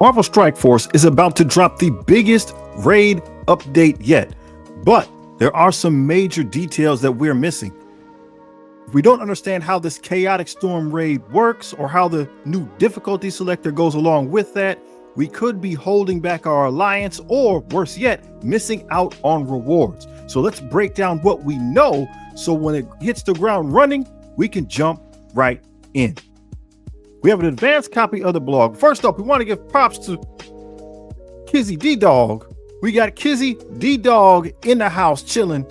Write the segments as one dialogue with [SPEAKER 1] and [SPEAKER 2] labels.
[SPEAKER 1] Marvel Strike Force is about to drop the biggest raid update yet, but there are some major details that we're missing. If we don't understand how this Chaotic Storm raid works or how the new difficulty selector goes along with that, we could be holding back our alliance or, worse yet, missing out on rewards. So let's break down what we know so when it hits the ground running, we can jump right in. We have an advanced copy of the blog. First up, we want to give props to Kizzy D-Dog. We got Kizzy D-Dog in the house chilling.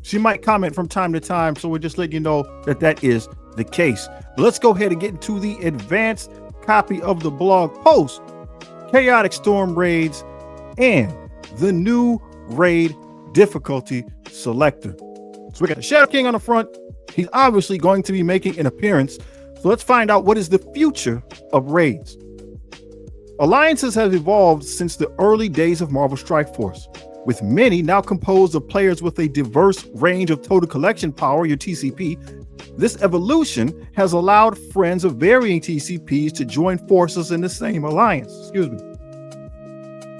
[SPEAKER 1] She might comment from time to time, so we're just letting you know that that is the case. But let's go ahead and get into the advanced copy of the blog post, Chaotic Storm raids, and the new raid difficulty selector. So we got the Shadow King on the front. He's obviously going to be making an appearance. So let's find out what is the future of raids. Alliances have evolved since the early days of Marvel Strike Force, with many now composed of players with a diverse range of total collection power, your TCP. This evolution has allowed friends of varying TCPs to join forces in the same alliance.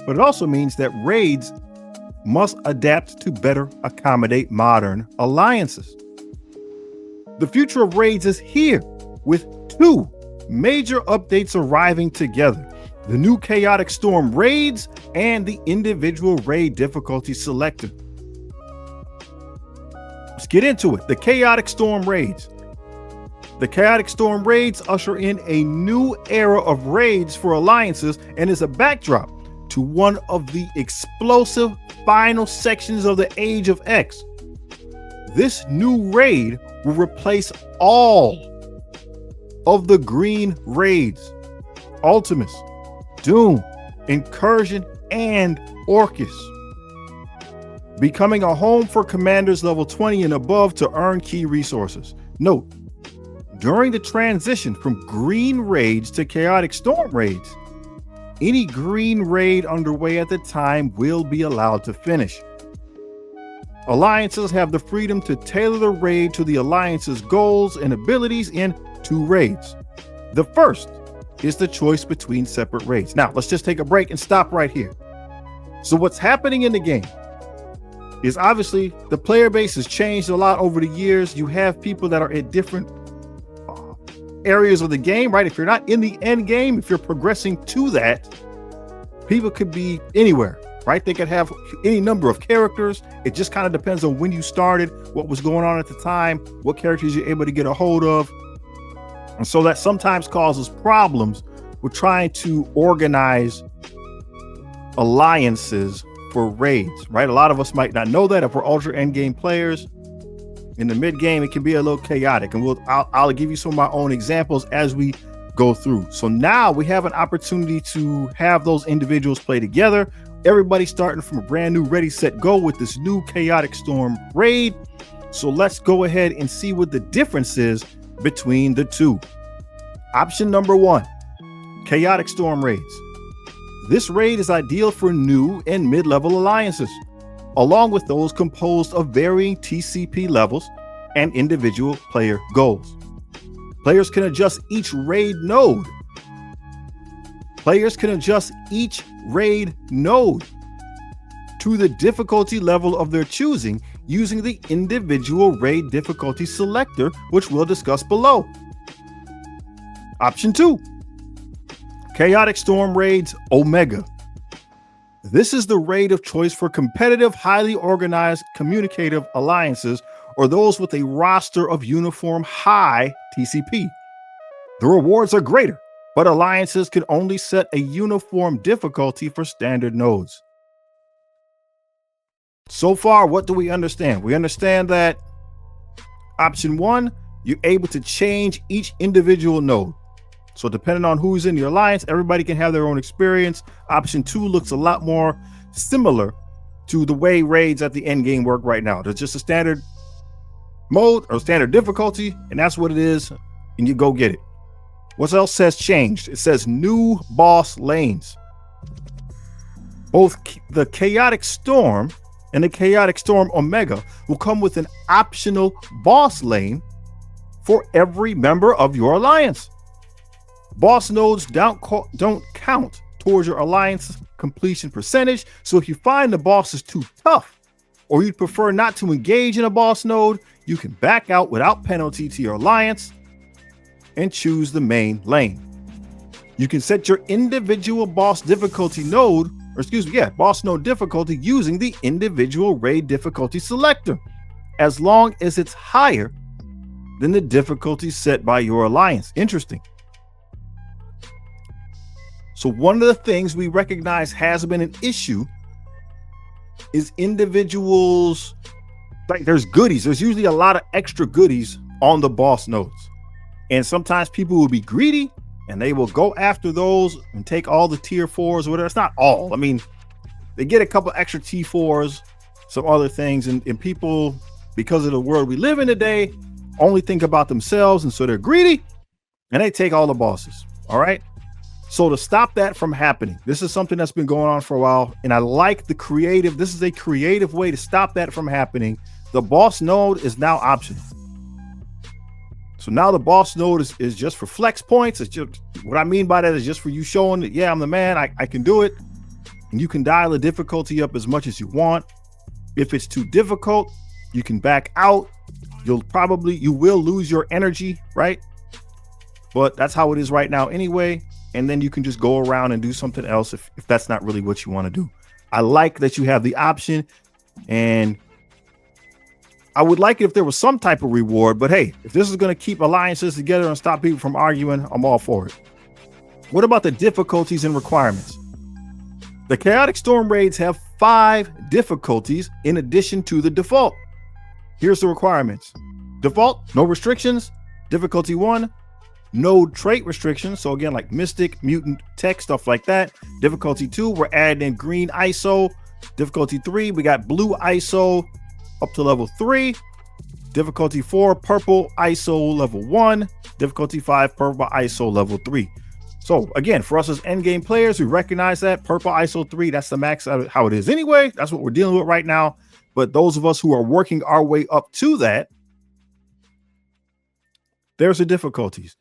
[SPEAKER 1] But it also means that raids must adapt to better accommodate modern alliances. The future of raids is here, with two major updates arriving together: the new Chaotic Storm raids and the individual raid difficulty selector. Let's get into it. The Chaotic Storm raids. The Chaotic Storm raids usher in a new era of raids for alliances and is a backdrop to one of the explosive final sections of the Age of X. This new raid will replace all of the green raids: Ultimus, Doom, Incursion, and Orcus, becoming a home for commanders level 20 and above to earn key resources. Note, during the transition from green raids to Chaotic Storm raids, any green raid underway at the time will be allowed to finish. Alliances have the freedom to tailor the raid to the alliance's goals and abilities in two raids. The first is the choice between separate raids. Now, let's just take a break and stop right here. So what's happening in the game is obviously the player base has changed a lot over the years. You have people that are at different areas of the game, right? If you're not in the end game, if you're progressing to that, people could be anywhere, right? They could have any number of characters. It just kind of depends on when you started, what was going on at the time, what characters you're able to get a hold of. And so that sometimes causes problems with trying to organize alliances for raids, right? A lot of us might not know that. If we're ultra end game players, in the mid game, it can be a little chaotic, and I'll give you some of my own examples as we go through. So now we have an opportunity to have those individuals play together. Everybody starting from a brand new ready, set, go with this new Chaotic Storm raid. So let's go ahead and see what the difference is between the two. Option number one, Chaotic Storm raids. This raid is ideal for new and mid-level alliances, along with those composed of varying TCP levels and individual player goals. Players can adjust each raid node. Players can adjust each raid node to the difficulty level of their choosing using the individual raid difficulty selector, which we'll discuss below. Option two, Chaotic Storm raids Omega. This is the raid of choice for competitive, highly organized, communicative alliances, or those with a roster of uniform high TCP. The rewards are greater, but alliances can only set a uniform difficulty for standard nodes. So far, what do we understand? We understand that option one, you're able to change each individual node. So depending on who's in your alliance, everybody can have their own experience. Option two looks a lot more similar to the way raids at the end game work right now. There's just a standard mode or standard difficulty, and that's what it is, and you go get it. What else says changed? It says new boss lanes. Both the Chaotic Storm and the Chaotic Storm Omega will come with an optional boss lane for every member of your alliance. Boss nodes don't count towards your alliance completion percentage. So if you find the boss is too tough, or you'd prefer not to engage in a boss node, you can back out without penalty to your alliance and choose the main lane. You can set your individual boss difficulty node, boss node difficulty using the individual raid difficulty selector, as long as it's higher than the difficulty set by your alliance. Interesting. So one of the things we recognize has been an issue is individuals, like there's goodies. There's usually a lot of extra goodies on the boss nodes. And sometimes people will be greedy and they will go after those and take all the tier 4s or whatever. It's not all. I mean, they get a couple extra T4s, some other things. And people, because of the world we live in today, only think about themselves. And so they're greedy and they take all the bosses. All right. So to stop that from happening, this is something that's been going on for a while. And I like this is a creative way to stop that from happening. The boss node is now optional. So now the boss node is just for flex points. It's just, what I mean by that is just for you showing that, yeah, I'm the man, I can do it. And you can dial the difficulty up as much as you want. If it's too difficult, you can back out. You will lose your energy, right? But that's how it is right now anyway. And then you can just go around and do something else if that's not really what you want to do. I like that you have the option, and I would like it if there was some type of reward, but hey, if this is going to keep alliances together and stop people from arguing, I'm all for it. What about the difficulties and requirements? The Chaotic Storm raids have 5 difficulties in addition to the default. Here's the requirements. Default, no restrictions. Difficulty 1, node trait restrictions. So again, like Mystic, Mutant, Tech, stuff like that. Difficulty 2, we're adding in green ISO. Difficulty 3, we got blue ISO up to level 3. Difficulty 4, purple ISO level 1. Difficulty 5, purple ISO level 3. So again, for us as endgame players, we recognize that purple ISO 3, that's the max how it is anyway. That's what we're dealing with right now. But those of us who are working our way up to that, there's the difficulties.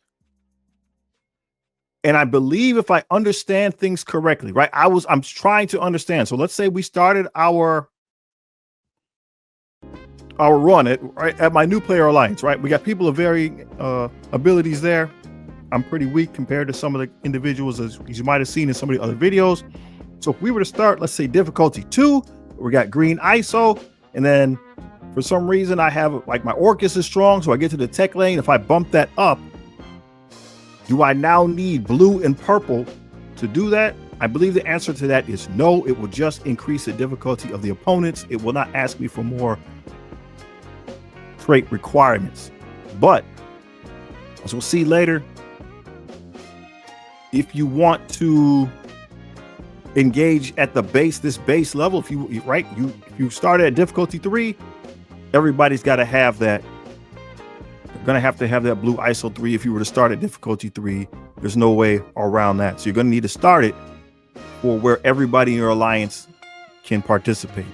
[SPEAKER 1] And I believe if I understand things correctly, right? I'm trying to understand. So let's say we started our run at my new player alliance, right? We got people of varying abilities there. I'm pretty weak compared to some of the individuals as you might have seen in some of the other videos. So if we were to start, let's say difficulty 2, we got green ISO, and then for some reason I have like my Orcus is strong, so I get to the tech lane. If I bump that up, do I now need blue and purple to do that? I believe the answer to that is no. It will just increase the difficulty of the opponents. It will not ask me for more trait requirements. But as we'll see later, if you want to engage at this base level, if you started at difficulty 3, everybody's got to have that. You're going to have that blue ISO 3 if you were to start at difficulty 3. There's no way around that. So you're going to need to start it for where everybody in your alliance can participate.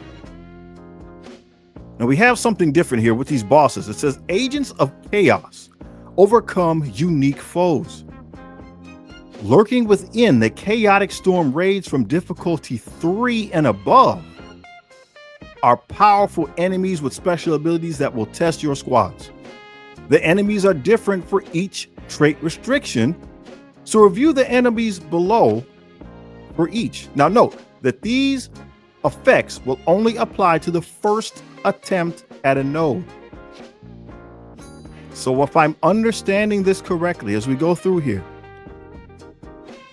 [SPEAKER 1] Now we have something different here with these bosses. It says Agents of Chaos overcome unique foes. Lurking within the Chaotic Storm raids from difficulty 3 and above are powerful enemies with special abilities that will test your squads. The enemies are different for each trait restriction, so review the enemies below for each. Now note that these effects will only apply to the first attempt at a node. So if I'm understanding this correctly as we go through here,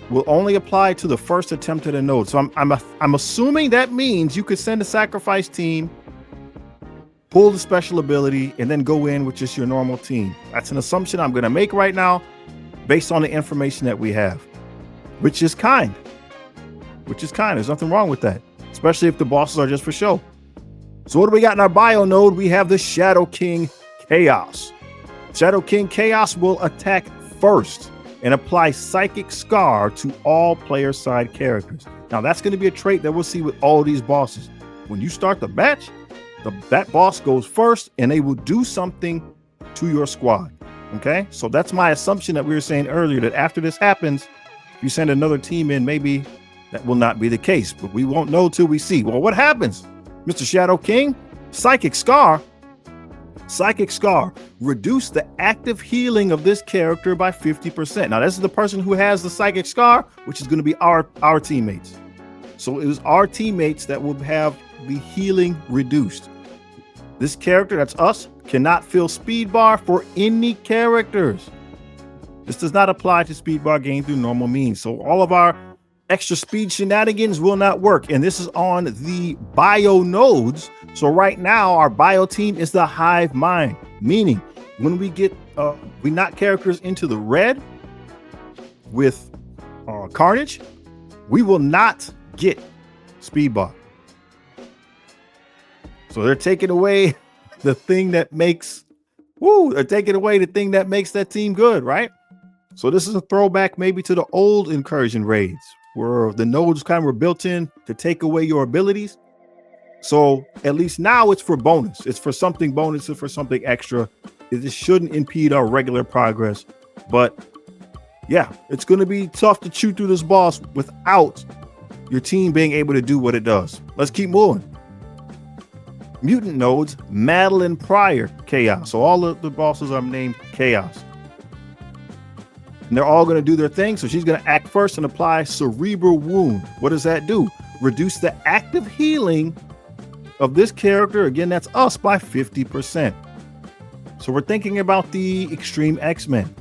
[SPEAKER 1] will only apply to the first attempt at a node. So I'm assuming that means you could send a sacrifice team, pull the special ability, and then go in with just your normal team. That's an assumption I'm going to make right now based on the information that we have, which is kind. There's nothing wrong with that, especially if the bosses are just for show. So what do we got in our bio node? We have the Shadow King Chaos. Shadow King Chaos will attack first and apply Psychic Scar to all player side characters. Now that's going to be a trait that we'll see with all these bosses. When you start the match, that boss goes first and they will do something to your squad. Okay, so that's my assumption that we were saying earlier, that after this happens, if you send another team in, maybe that will not be the case, but we won't know till we see. Well, what happens? Mr. Shadow King, Psychic Scar. Psychic Scar, reduce the active healing of this character by 50%. Now, this is the person who has the Psychic Scar, which is going to be our teammates. So it is our teammates that will have the healing reduced. This character, that's us, cannot fill speed bar for any characters. This does not apply to speed bar gained through normal means. So all of our extra speed shenanigans will not work. And this is on the bio nodes. So right now, our bio team is the hive mind, meaning when we get, we knock characters into the red with Carnage, we will not get speed bar. So they're taking away the thing that makes, they're taking away the thing that makes that team good, right? So this is a throwback maybe to the old incursion raids where the nodes kind of were built in to take away your abilities. So at least now it's for bonus. It's for something bonus, it's for something extra. It shouldn't impede our regular progress. But yeah, it's going to be tough to chew through this boss without your team being able to do what it does. Let's keep moving. Mutant nodes, Madeline Pryor, Chaos. So all of the bosses are named Chaos. And they're all going to do their thing. So she's going to act first and apply Cerebral Wound. What does that do? Reduce the active healing of this character. Again, that's us, by 50%. So we're thinking about the Extreme X-Men.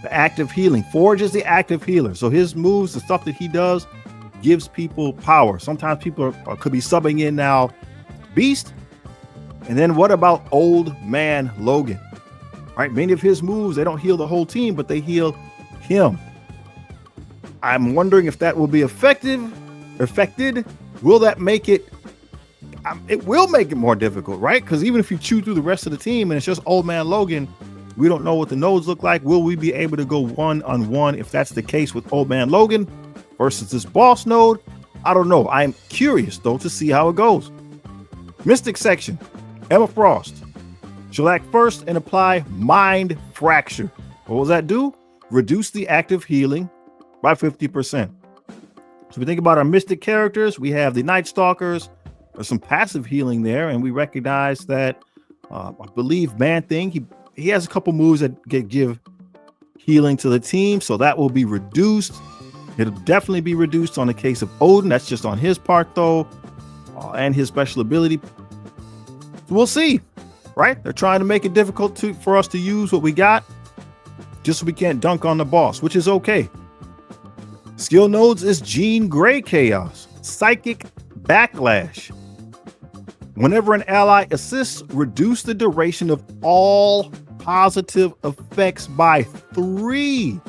[SPEAKER 1] The active healing. Forge is the active healer. So his moves, the stuff that he does, gives people power. Sometimes people could be subbing in now Beast. And then what about Old Man Logan? Right? Many of his moves, they don't heal the whole team, but they heal him. I'm wondering if that will be affected. Will that make it? It will make it more difficult, right? Because even if you chew through the rest of the team and it's just Old Man Logan, we don't know what the nodes look like. Will we be able to go one-on-one if that's the case with Old Man Logan versus this boss node? I don't know. I'm curious, though, to see how it goes. Mystic section. Emma Frost. She'll act first and apply Mind Fracture. What will that do? Reduce the active healing by 50%. So we think about our Mystic characters. We have the Night Stalkers. There's some passive healing there, and we recognize that I believe Man-Thing, he has a couple moves that give healing to the team, so that will be reduced. It'll definitely be reduced on the case of Odin. That's just on his part, though, and his special ability. We'll see, right? They're trying to make it difficult for us to use what we got, just so we can't dunk on the boss, which is okay. Skill nodes is Jean Grey Chaos. Psychic Backlash. Whenever an ally assists, reduce the duration of all positive effects by 3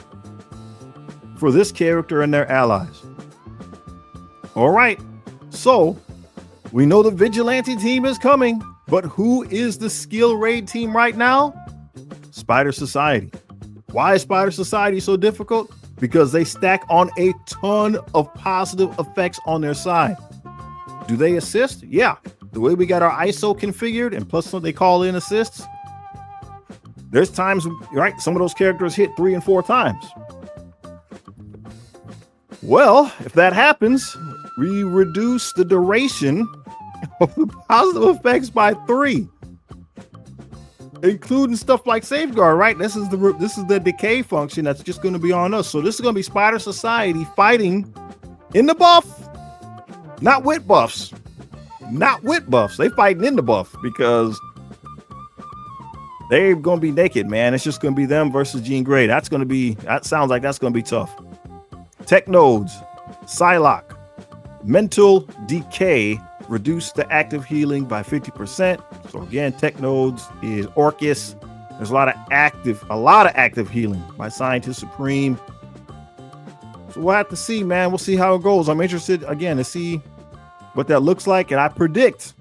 [SPEAKER 1] for this character and their allies. All right, so we know the Vigilante team is coming, but who is the skill raid team right now? Spider Society. Why is Spider Society so difficult? Because they stack on a ton of positive effects on their side. Do they assist? Yeah. The way we got our ISO configured, and plus they call in assists, there's times, right, some of those characters hit 3 and 4 times. Well, if that happens, we reduce the duration of the positive effects by 3, including stuff like Safeguard, right? This is the decay function that's just going to be on us. So this is going to be Spider Society fighting in the buff, not with buffs. Not with buffs. They fighting in the buff because they're going to be naked, man. It's just going to be them versus Jean Grey. That sounds like that's going to be tough. Tech nodes, Psylocke, Mental Decay, reduce the active healing by 50%. So again, tech nodes is Orcus. There's a lot of active healing by Scientist Supreme. So we'll have to see, man. We'll see how it goes. I'm interested again to see what that looks like, and I predict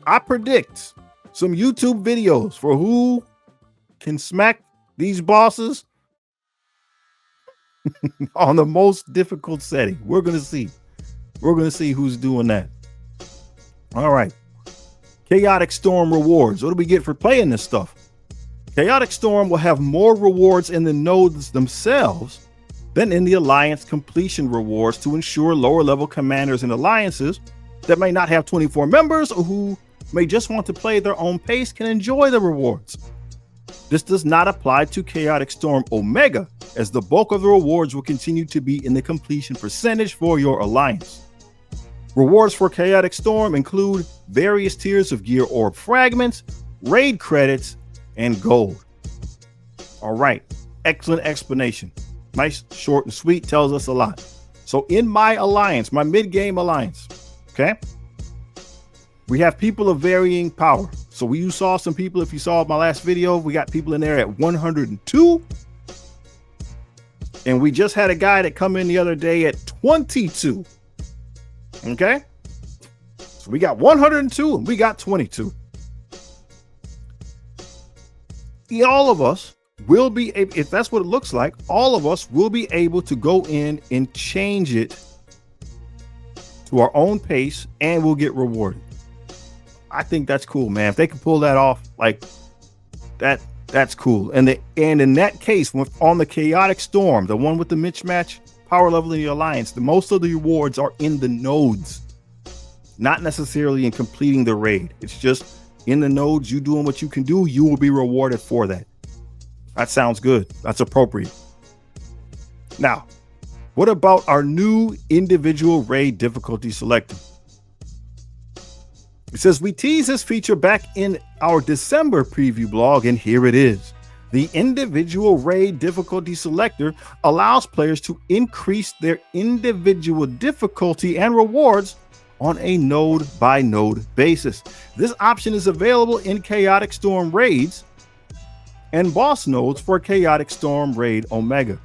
[SPEAKER 1] some YouTube videos for who can smack these bosses on the most difficult setting. We're gonna see who's doing that. All right, Chaotic Storm rewards. What do we get for playing this stuff? Chaotic Storm will have more rewards in the nodes themselves than in the alliance completion rewards to ensure lower level commanders and alliances that may not have 24 members or who may just want to play their own pace can enjoy the rewards. This does not apply to Chaotic Storm Omega, as the bulk of the rewards will continue to be in the completion percentage for your alliance. Rewards for Chaotic Storm include various tiers of gear orb fragments, raid credits, and gold. All right, excellent explanation. Nice, short, and sweet, tells us a lot. So in my alliance, my mid-game alliance, okay, we have people of varying power. So you saw some people, if you saw my last video, we got people in there at 102. And we just had a guy that come in the other day at 22. Okay, so we got 102 and we got 22. All of us will be able, if that's what it looks like, all of us will be able to go in and change it to our own pace and we'll get rewarded. I think that's cool, man. If they can pull that off, like that's cool. And in that case, on the Chaotic Storm, the one with the mismatch power level in the alliance, the most of the rewards are in the nodes, not necessarily in completing the raid. It's just in the nodes, you doing what you can do, you will be rewarded for that. That sounds good. That's appropriate. Now, what about our new individual raid difficulty selector? It says we teased this feature back in our December preview blog, and here it is. The individual raid difficulty selector allows players to increase their individual difficulty and rewards on a node by node basis. This option is available in Chaotic Storm raids and boss nodes for Chaotic Storm Raid Omega.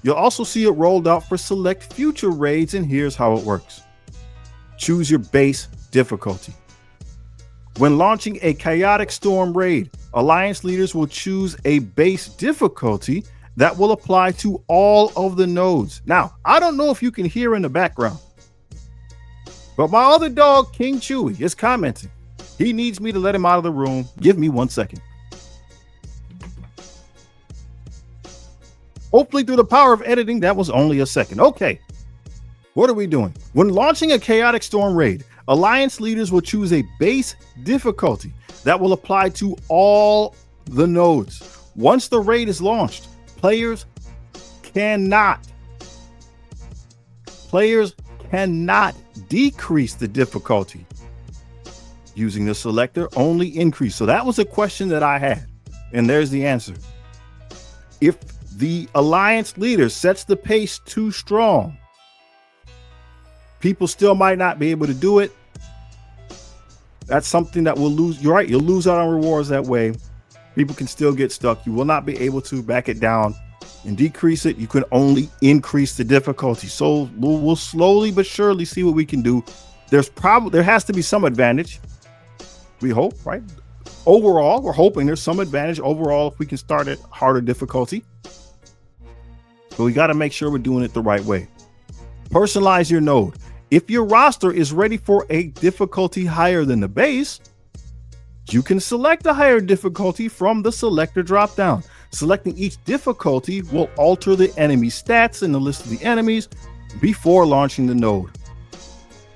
[SPEAKER 1] You'll also see it rolled out for select future raids, and here's how it works. Choose your base difficulty. When launching a Chaotic Storm raid, alliance leaders will choose a base difficulty that will apply to all of the nodes. Now, I don't know if you can hear in the background, but my other dog, King Chewy, is commenting. He needs me to let him out of the room. Give me 1 second. Hopefully through the power of editing, that was only a second. Okay, what are we doing? When launching a Chaotic Storm raid, alliance leaders will choose a base difficulty that will apply to all the nodes. Once the raid is launched, players cannot decrease the difficulty using the selector, only increase. So that was a question that I had, and there's the answer. If the alliance leader sets the pace too strong, people still might not be able to do it. That's something that will lose. You're right. You'll lose out on rewards that way. People can still get stuck. You will not be able to back it down and decrease it. You can only increase the difficulty. So we'll slowly but surely see what we can do. There has to be some advantage. We hope, right? Overall, we're hoping there's some advantage overall if we can start at harder difficulty. But we got to make sure we're doing it the right way. Personalize your node. If your roster is ready for a difficulty higher than the base, you can select a higher difficulty from the selector dropdown. Selecting each difficulty will alter the enemy stats in the list of the enemies before launching the node.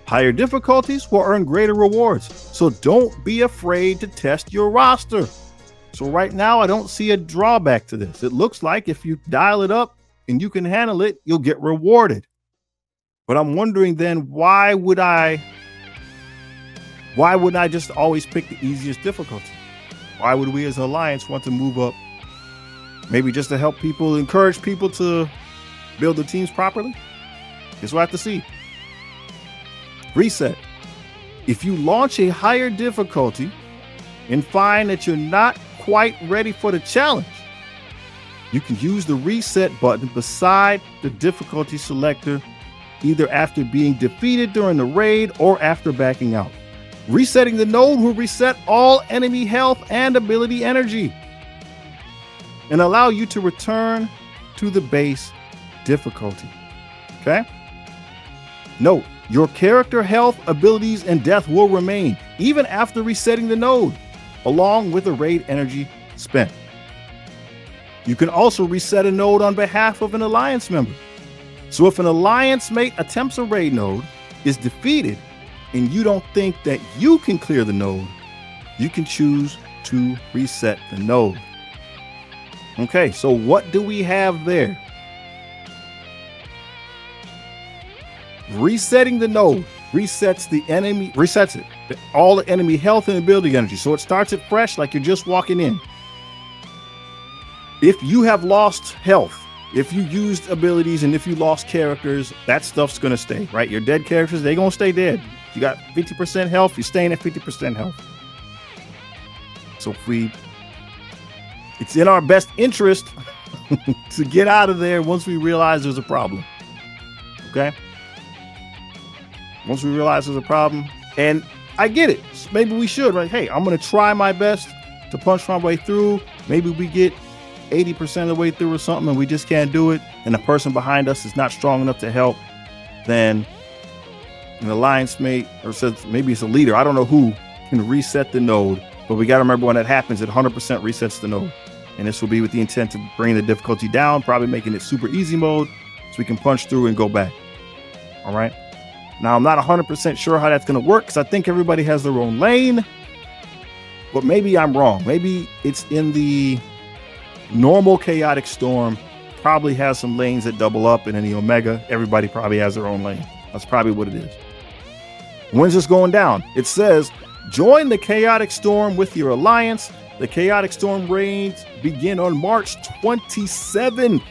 [SPEAKER 1] Higher difficulties will earn greater rewards, so don't be afraid to test your roster. So right now, I don't see a drawback to this. It looks like if you dial it up and you can handle it, you'll get rewarded. But I'm wondering then, why would I just always pick the easiest difficulty? Why would we as an alliance want to move up? Maybe just to help people, encourage people to build their teams properly? Guess we'll have to see. Reset. If you launch a higher difficulty and find that you're not quite ready for the challenge, you can use the reset button beside the difficulty selector, either after being defeated during the raid or after backing out. Resetting the node will reset all enemy health and ability energy and allow you to return to the base difficulty. Okay? Note, your character health, abilities, and death will remain even after resetting the node, along with the raid energy spent. You can also reset a node on behalf of an alliance member. So if an alliance mate attempts a raid node, is defeated, and you don't think that you can clear the node, you can choose to reset the node. Okay, so what do we have there? Resetting the node resets the enemy, resets it, all the enemy health and ability energy. So it starts it fresh, like you're just walking in. If you have lost health, if you used abilities, and if you lost characters, that stuff's gonna stay, right? Your dead characters, they're gonna stay dead. You got 50% health, you're staying at 50% health. So it's in our best interest to get out of there once we realize there's a problem. Okay? Once we realize there's a problem, and I get it. Maybe we should, right? Hey, I'm gonna try my best to punch my way through. Maybe we get 80% of the way through or something, and we just can't do it, and the person behind us is not strong enough to help. Then an alliance mate, or says maybe it's a leader, I don't know who, can reset the node. But we got to remember, when that happens, it 100% resets the node. And this will be with the intent to bring the difficulty down, probably making it super easy mode, so we can punch through and go back. All right. Now, I'm not 100% sure how that's going to work, because I think everybody has their own lane. But maybe I'm wrong. Maybe it's in the normal chaotic storm, probably has some lanes that double up, and in the Omega, everybody probably has their own lane. That's probably what it is. When's this going down? It says, join the chaotic storm with your alliance. The chaotic storm raids begin on March 27th.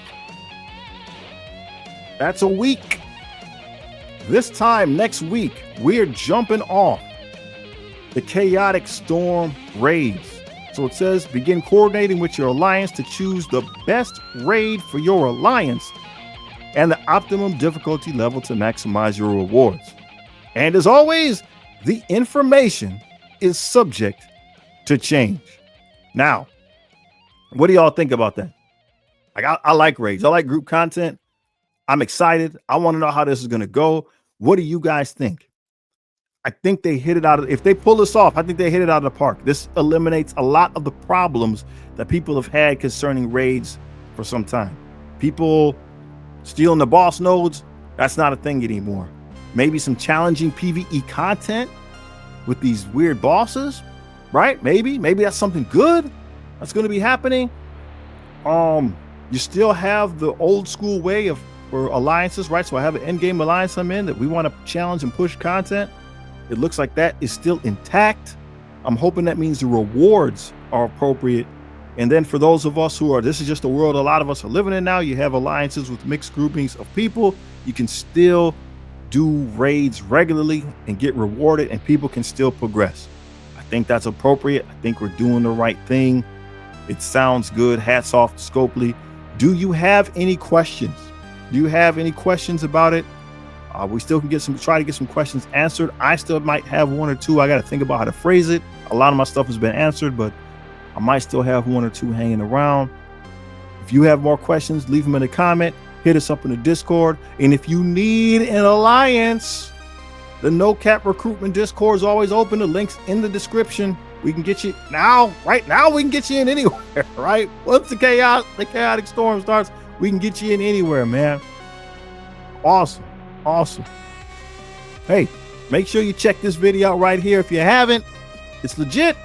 [SPEAKER 1] That's a week. This time next week, we're jumping off the chaotic storm raids. So it says, begin coordinating with your alliance to choose the best raid for your alliance and the optimum difficulty level to maximize your rewards. And as always, the information is subject to change. Now, what do y'all think about that? I like raids. I like group content. I'm excited. I want to know how this is going to go. What do you guys think? I think they hit it out of, if they pull this off, I think they hit it out of the park. This eliminates a lot of the problems that people have had concerning raids for some time. People stealing the boss nodes, that's not a thing anymore. Maybe some challenging PvE content with these weird bosses, right? Maybe that's something good that's going to be happening. You still have the old school way of, for alliances, right? So I have an end game alliance I'm in that we want to challenge and push content. It looks like that is still intact. I'm hoping that means the rewards are appropriate. And then for those of us who are, this is just the world a lot of us are living in now, you have alliances with mixed groupings of people. You can still do raids regularly and get rewarded, and people can still progress. I think that's appropriate. I think we're doing the right thing. It sounds good. Hats off to Scopely. Do you have any questions? Do you have any questions about it? We still can try to get some questions answered. I still might have one or two. I got to think about how to phrase it. A lot of my stuff has been answered, but I might still have one or two hanging around. If you have more questions, leave them in a comment. Hit us up in the Discord. And if you need an alliance, the No Cap Recruitment Discord is always open. The link's in the description. We can get you now, right now, we can get you in anywhere, right? Once the chaotic storm starts, we can get you in anywhere, man. Awesome. Awesome. Hey, make sure you check this video out right here if you haven't. It's legit.